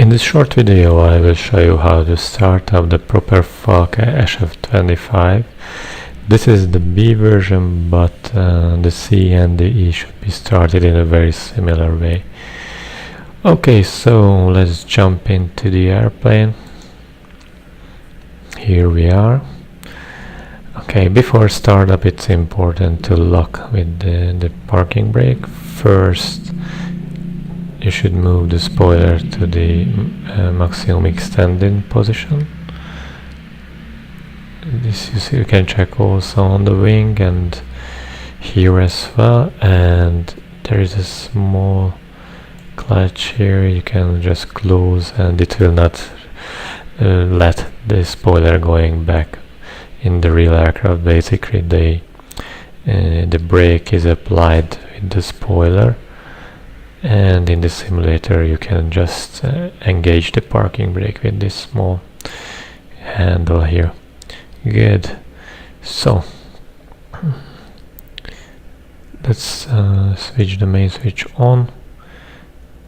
In this short video I will show you how to start up the Propair Falke SF25. This is the B version, but the C and the E should be started in a very similar way. Okay, so let's jump into the airplane. Here we are. Okay, before startup it's important to lock with the parking brake. First you should move the spoiler to the maximum extending position. This you see, you can check also on the wing and here as well, and there is a small clutch here you can just close and it will not let the spoiler going back. In the real aircraft basically the brake is applied with the spoiler, and in the simulator you can just engage the parking brake with this small handle here. Good. So let's switch the main switch on.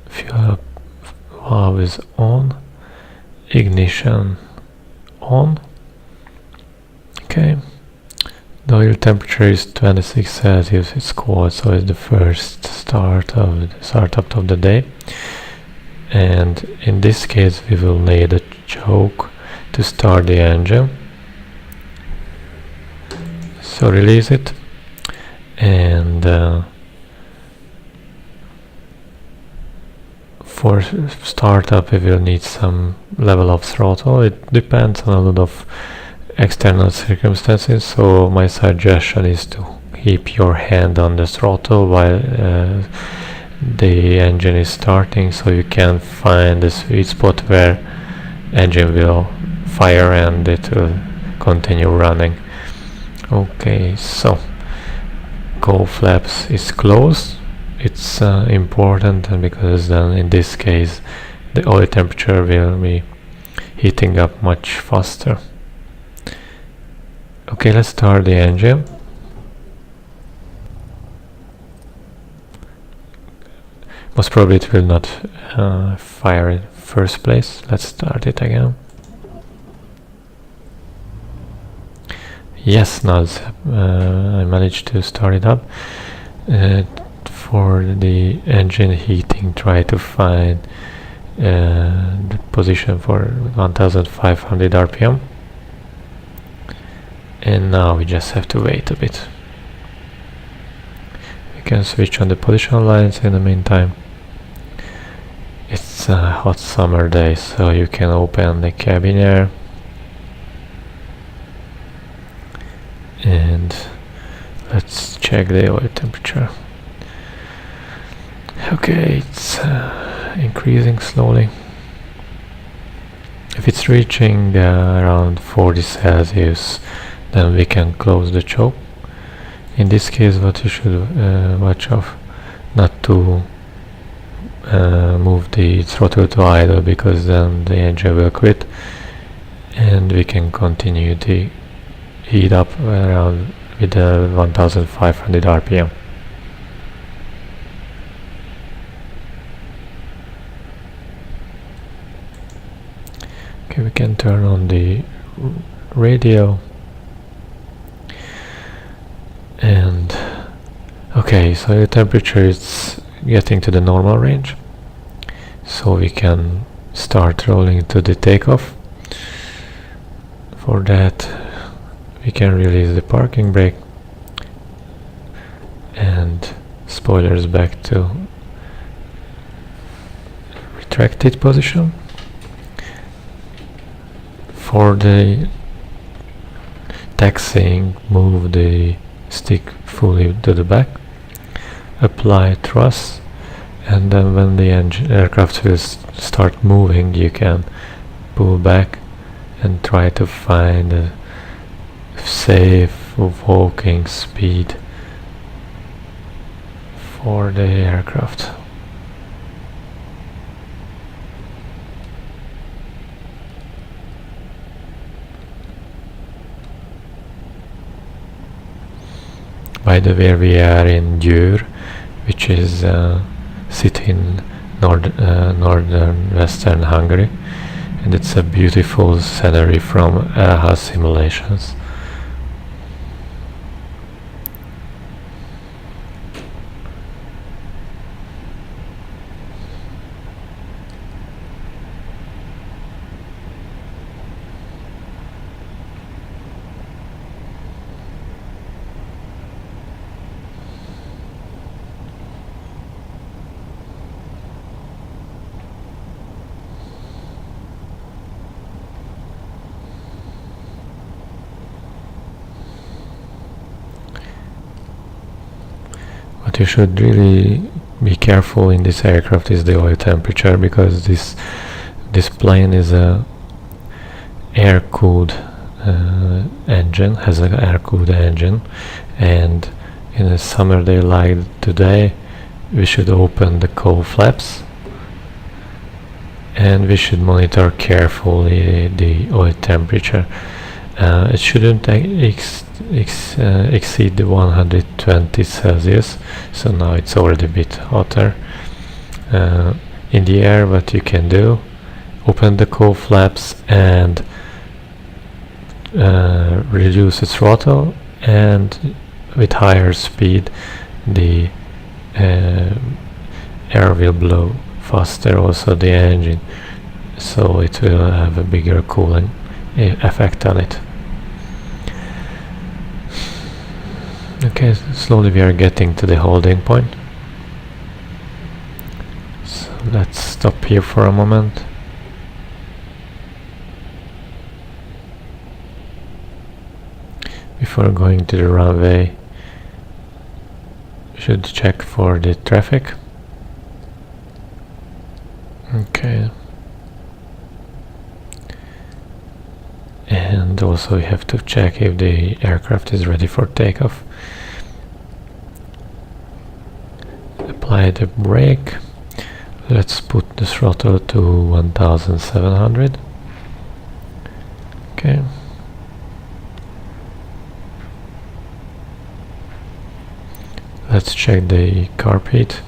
Fuel valve is on. Ignition on. Okay. The oil temperature is 26 Celsius. It's cold, so it's the first startup of the day. And in this case, we will need a choke to start the engine. So release it, and for startup, we will need some level of throttle. It depends on a lot of external circumstances, so my suggestion is to keep your hand on the throttle while the engine is starting, so you can find the sweet spot where engine will fire and it will continue running. Okay, so go flaps is closed. It's important, and because then in this case the oil temperature will be heating up much faster. Okay, let's start the engine. Most probably it will not fire in first place. Let's start it again. Yes, now I managed to start it up. For the engine heating, try to find the position for 1500 RPM. And now we just have to wait a bit. We can switch on the position lines in the meantime. It's a hot summer day, so you can open the cabin air. And let's check the oil temperature. Okay, it's increasing slowly. If it's reaching around 40 Celsius, then we can close the choke. In this case, what you should watch of not to move the throttle to idle, because then the engine will quit and we can continue to heat up around with 1500 RPM. Okay, we can turn on the radio. And okay, so the temperature is getting to the normal range, so we can start rolling to the takeoff. For that we can release the parking brake and spoilers back to retracted position. For the taxiing, move the stick fully to the back, apply thrust, and then when the aircraft will start moving, you can pull back and try to find a safe walking speed for the aircraft. By the way, we are in Győr, which is sitting northern western Hungary, and it's a beautiful scenery from AHA simulations. What you should really be careful in this aircraft is the oil temperature, because this plane is a air-cooled engine, has an air-cooled engine, and in a summer day like today we should open the cowl flaps and we should monitor carefully the oil temperature. It shouldn't exceed the 120 Celsius, so now it's already a bit hotter. In the air, what you can do, open the cowl flaps and reduce the throttle, and with higher speed the air will blow faster, also the engine, so it will have a bigger cooling effect on it. Okay, slowly we are getting to the holding point, so let's stop here for a moment. Before going to the runway, we should check for the traffic. Okay. And also we have to check if the aircraft is ready for takeoff. Apply the brake. Let's put the throttle to 1700. Okay. Let's check the carpet.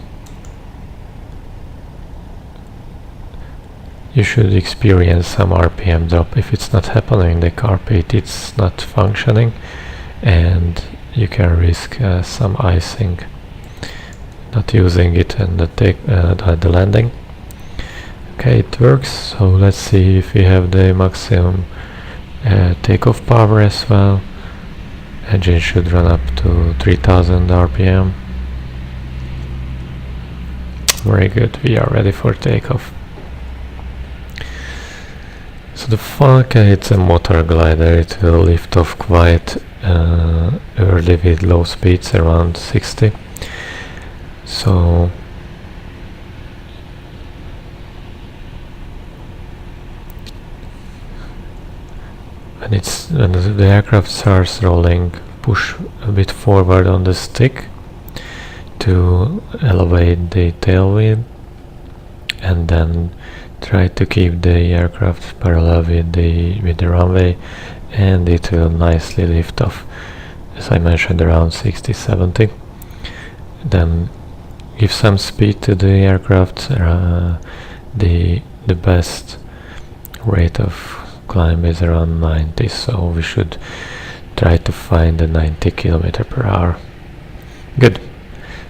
You should experience some RPM drop. If it's not happening, the carpet it's not functioning, and you can risk some icing, not using it and the landing. Okay, it works. So let's see if we have the maximum takeoff power as well. Engine should run up to 3000 RPM. Very good, we are ready for takeoff. So the Falke, it's a motor glider. It will lift off quite early with low speeds, around 60. So when the aircraft starts rolling, push a bit forward on the stick to elevate the tail wheel, and then try to keep the aircraft parallel with the runway, and it will nicely lift off, as I mentioned, around 60-70. Then give some speed to the aircraft. The best rate of climb is around 90, so we should try to find the 90 km/h. Good.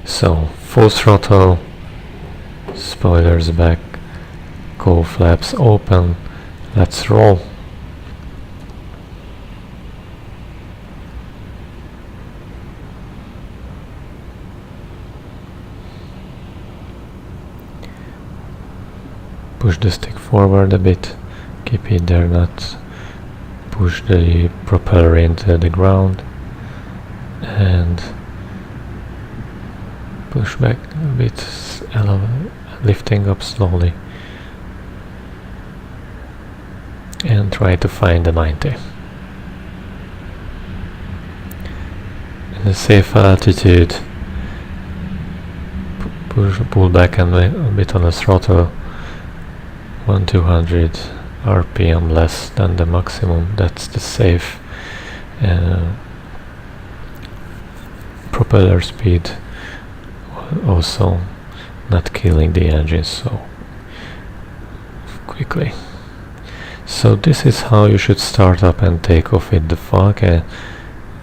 So full throttle, spoilers back, cowl flaps open, let's roll. Push the stick forward a bit, keep it there, not push the propeller into the ground, and push back a bit, lifting up slowly, and try to find the 90. In a safe altitude, pull back a bit on the throttle, 1200 RPM less than the maximum. That's the safe propeller speed. Also not killing the engine so quickly. So this is how you should start up and take off with the Falke.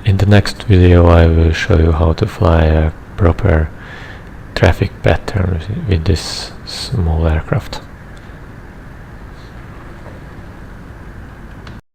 In the next video I will show you how to fly a proper traffic pattern with this small aircraft.